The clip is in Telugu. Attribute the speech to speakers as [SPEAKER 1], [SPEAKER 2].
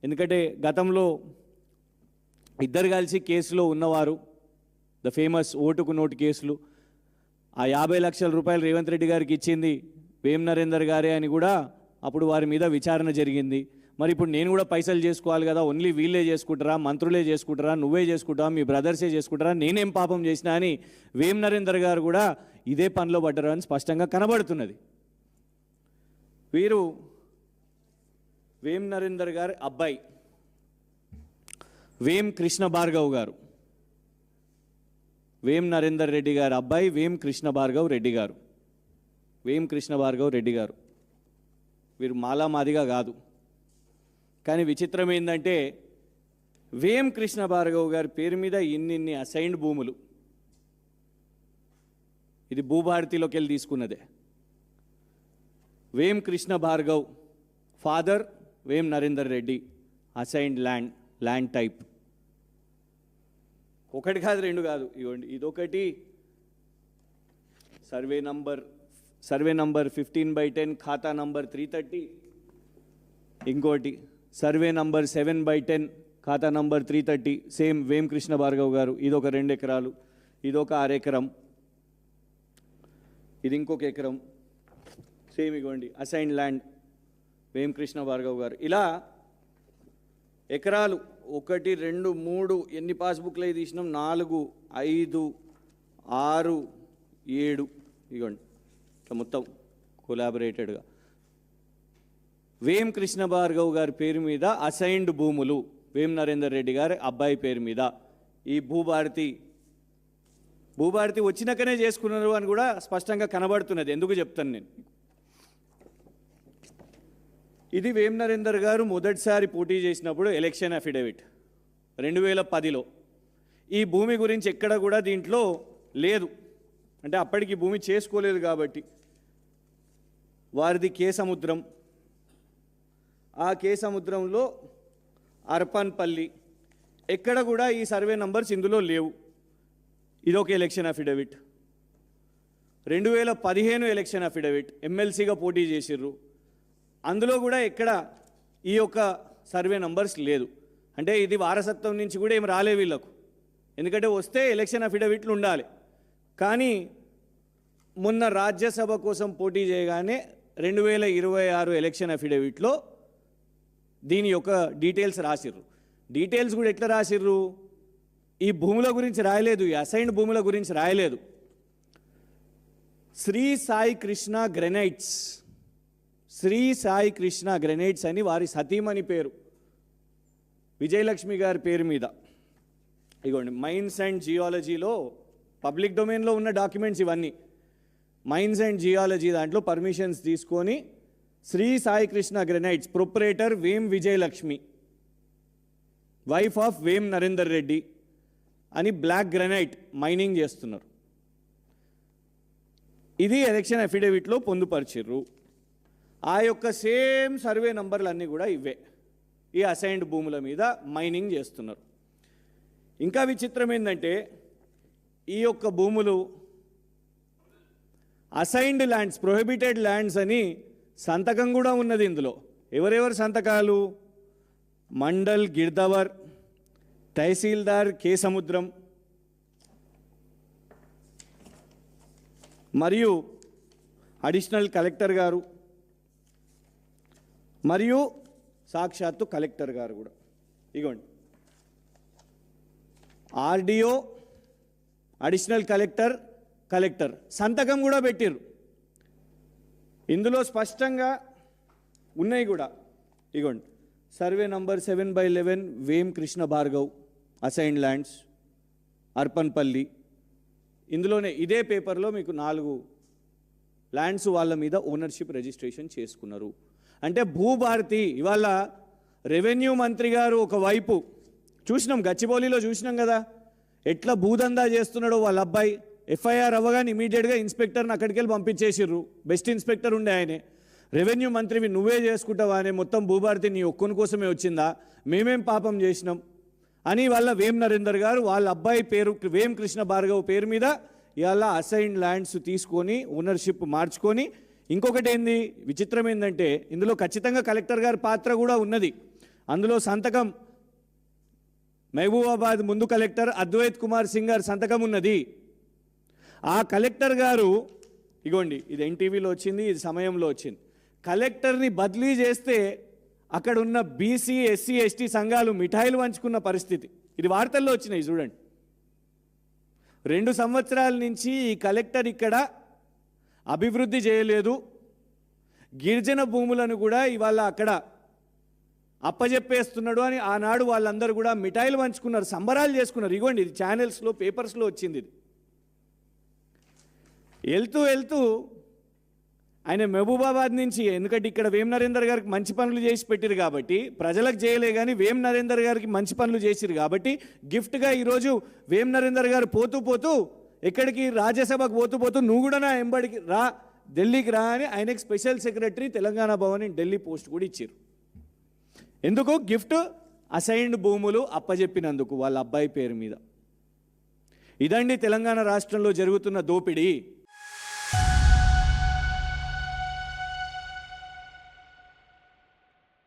[SPEAKER 1] ఎందుకంటే గతంలో ఇద్దరు కలిసి కేసులో ఉన్నవారు, ద ఫేమస్ ఓటుకు నోటు కేసులు, ఆ 50 లక్షల రూపాయలు రేవంత్ రెడ్డి గారికి ఇచ్చింది వేం నరేందర్ గారే అని కూడా అప్పుడు వారి మీద విచారణ జరిగింది. మరి ఇప్పుడు నేను కూడా పైసలు చేసుకోవాలి కదా, ఓన్లీ వీళ్ళే చేసుకుంటారా, మంత్రులే చేసుకుంటారా, నువ్వే చేసుకుంటావా, మీ బ్రదర్సే చేసుకుంటారా, నేనేం పాపం చేసినా అని వేం నరేందర్ గారు కూడా ఇదే పనిలో పడ్డారు అని స్పష్టంగా కనబడుతున్నది. వీరు వేం నరేందర్ గారి అబ్బాయి వేం కృష్ణ భార్గవ్ గారు, వేం నరేందర్ రెడ్డి గారి అబ్బాయి వేం కృష్ణ భార్గవ్ రెడ్డి గారు, వేం కృష్ణ భార్గవ్ రెడ్డి గారు. వీరు మాలామాదిగా కాదు. కానీ విచిత్రం ఏంటంటే వేం కృష్ణ భార్గవ్ గారి పేరు మీద ఇన్ని అసైన్డ్ భూములు, ఇది భూభారతిలోకి వెళ్ళి తీసుకున్నదే. వేం Krishna Bhargav father Vem Narender Reddy, assigned land type ఒకటి కాదు రెండు కాదు, ఇవ్వండి ఇదొకటి, సర్వే నంబర్ 15/10 ఖాతా నంబర్ 330, ఇంకోటి సర్వే నంబర్ 7/10 ఖాతా నంబర్ 330, సేమ్ వేం కృష్ణ భార్గవ్ గారు. ఇదొక 2 ఎకరాలు, ఇదొక 6 ఎకరం, ఇది ఇంకొక ఎకరం, సేమ్ ఇవ్వండి అసైన్డ్ ల్యాండ్ వేం కృష్ణ భార్గవ్ గారు. ఇలా ఎకరాలు 1 2 3 ఎన్ని పాస్బుక్లు అయి తీసినాం, 4 5 6 7 ఇవ్వండి ఇట్లా మొత్తం కొలాబరేటెడ్గా వేం కృష్ణ భార్గవ్ గారి పేరు మీద అసైన్డ్ భూములు వేం నరేందర్ రెడ్డి గారి అబ్బాయి పేరు మీద. ఈ భూభారతి వచ్చినాకనే చేసుకున్నారు అని కూడా స్పష్టంగా కనబడుతున్నది. ఎందుకు చెప్తాను నేను, ఇది వేం నరేందర్ గారు మొదటిసారి పోటీ చేసినప్పుడు ఎలక్షన్ అఫిడవిట్ 2010లో. ఈ భూమి గురించి ఎక్కడ కూడా దీంట్లో లేదు, అంటే అప్పటికి భూమి చేసుకోలేదు కాబట్టి. వారిది కే సముద్రం, ఆ కే సముద్రంలో అర్పన్పల్లి, ఎక్కడ కూడా ఈ సర్వే నంబర్స్ ఇందులో లేవు. ఇదొక ఎలక్షన్ అఫిడవిట్. 2015 ఎలక్షన్ అఫిడవిట్, ఎమ్మెల్సీగా పోటీ చేసిర్రు, అందులో కూడా ఎక్కడ ఈ యొక్క సర్వే నంబర్స్ లేదు. అంటే ఇది వారసత్వం నుంచి కూడా ఏం రాలే వీళ్ళకు, ఎందుకంటే వస్తే ఎలక్షన్ అఫిడవిట్లు ఉండాలి. కానీ మొన్న రాజ్యసభ కోసం పోటీ చేయగానే 2026 ఎలక్షన్ అఫిడవిట్లో దీని యొక్క డీటెయిల్స్ రాసిర్రు. డీటెయిల్స్ కూడా ఎట్లా రాసిర్రు, ఈ భూముల గురించి రాయలేదు, ఈ అసైన్డ్ భూముల గురించి రాయలేదు. శ్రీ సాయి కృష్ణ గ్రెనైట్స్ అని వారి సతీమణి పేరు, విజయలక్ష్మి గారి పేరు మీద. ఇగోండి మైన్స్ అండ్ జియాలజీలో పబ్లిక్ డొమైన్లో ఉన్న డాక్యుమెంట్స్ ఇవన్నీ. మైన్స్ అండ్ జియాలజీ దాంట్లో పర్మిషన్స్ తీసుకొని Sri Sai Krishna granites proprietor Vem Vijayalakshmi, wife of వేం నరేందర్ రెడ్డి అని బ్లాక్ గ్రెనైట్ మైనింగ్ చేస్తున్నారు. ఇది ఎలక్షన్ అఫిడవిట్లో పొందుపరిచిర్రు. ఆ యొక్క సేమ్ సర్వే నంబర్లు అన్నీ కూడా ఇవే, ఈ అసైన్డ్ భూముల మీద మైనింగ్ చేస్తున్నారు. ఇంకా విచిత్రం ఏంటంటే ఈ యొక్క భూములు అసైన్డ్ ల్యాండ్స్, ప్రొహిబిటెడ్ ల్యాండ్స్ అని సంతకం కూడా ఉన్నది ఇందులో. ఎవరెవరు సంతకాలు, మండల్ గిర్దవర్, తహసీల్దార్ కే సముద్రం మరియు అడిషనల్ కలెక్టర్ గారు మరియు సాక్షాత్తు కలెక్టర్ గారు కూడా. ఇగోండి ఆర్డీఓ, అడిషనల్ కలెక్టర్ సంతకం కూడా పెట్టిర్రు. ఇందులో స్పష్టంగా ఉన్నాయి కూడా. ఇగోండి survey number 7/11 Vem Krishna Bhargav assigned lands Arpanpalli. ఇందులోనే ఇదే పేపర్లో మీకు 4 ల్యాండ్స్ వాళ్ళ మీద ఓనర్షిప్ రిజిస్ట్రేషన్ చేసుకున్నారు. అంటే భూభారతి ఇవాళ రెవెన్యూ మంత్రి గారు ఒకవైపు చూసినాం, గచ్చిబౌలిలో చూసినాం కదా ఎట్లా భూదందా చేస్తున్నాడో వాళ్ళ అబ్బాయి. ఎఫ్ఐఆర్ అవ్వగానే ఇమీడియట్గా ఇన్స్పెక్టర్ని అక్కడికి వెళ్ళి పంపించేసిర్రు. బెస్ట్ ఇన్స్పెక్టర్ ఉండే ఆయనే. రెవెన్యూ మంత్రివి నువ్వే చేసుకుంటావా అనే, మొత్తం భూభారతి నీ ఒక్కని కోసమే వచ్చిందా, మేమేం పాపం చేసినాం అని వాళ్ళ వేం నరేందర్ గారు వాళ్ళ అబ్బాయి పేరు వేం కృష్ణ భార్గవ్ పేరు మీద ఇవాళ అసైన్డ్ ల్యాండ్స్ తీసుకొని ఓనర్షిప్ మార్చుకొని. ఇంకొకటి ఏంది విచిత్రం ఏంటంటే ఇందులో ఖచ్చితంగా కలెక్టర్ గారి పాత్ర కూడా ఉన్నది. అందులో సంతకం మహబూబాబాద్ ముందు కలెక్టర్ అద్వైత్ కుమార్ సింగ్ గారి సంతకం ఉన్నది. ఆ కలెక్టర్ గారు ఇగోండి, ఇది ఎన్టీవీలో వచ్చింది, ఇది సమయంలో వచ్చింది. కలెక్టర్ని బదిలీ చేస్తే అక్కడ ఉన్న బీసీ ఎస్సీ ఎస్టీ సంఘాలు మిఠాయిలు పంచుకున్న పరిస్థితి. ఇది వార్తల్లో వచ్చినాయి చూడండి. 2 సంవత్సరాల నుంచి ఈ కలెక్టర్ ఇక్కడ అభివృద్ధి చేయలేదు. గిరిజన భూములను కూడా ఇవాళ అక్కడ అప్పజెప్పేస్తున్నాడు అని ఆనాడు వాళ్ళందరూ కూడా మిఠాయిలు పంచుకున్నారు, సంబరాలు చేసుకున్నారు. ఇగోండి, ఇది ఛానల్స్లో పేపర్స్లో వచ్చింది. ఇది వెళ్తూ ఆయన మహబూబాబాద్ నుంచి, ఎందుకంటే ఇక్కడ వేం నరేందర్ గారికి మంచి పనులు చేసి పెట్టిరు కాబట్టి, ప్రజలకు చేయలే కానీ వేం నరేందర్ గారికి మంచి పనులు చేసిరు కాబట్టి గిఫ్ట్గా ఈరోజు వేం నరేందర్ గారు పోతూ ఎక్కడికి రాజ్యసభకు పోతూ నువ్వు కూడా నా ఎంబడికి రా, ఢిల్లీకి రా అని ఆయనకి special secretary Telangana Bhavan Delhi post కూడా ఇచ్చారు. ఎందుకు? గిఫ్ట్ అసైన్డ్ భూములు అప్పజెప్పినందుకు వాళ్ళ అబ్బాయి పేరు మీద. ఇదండి తెలంగాణ రాష్ట్రంలో జరుగుతున్న దోపిడీ.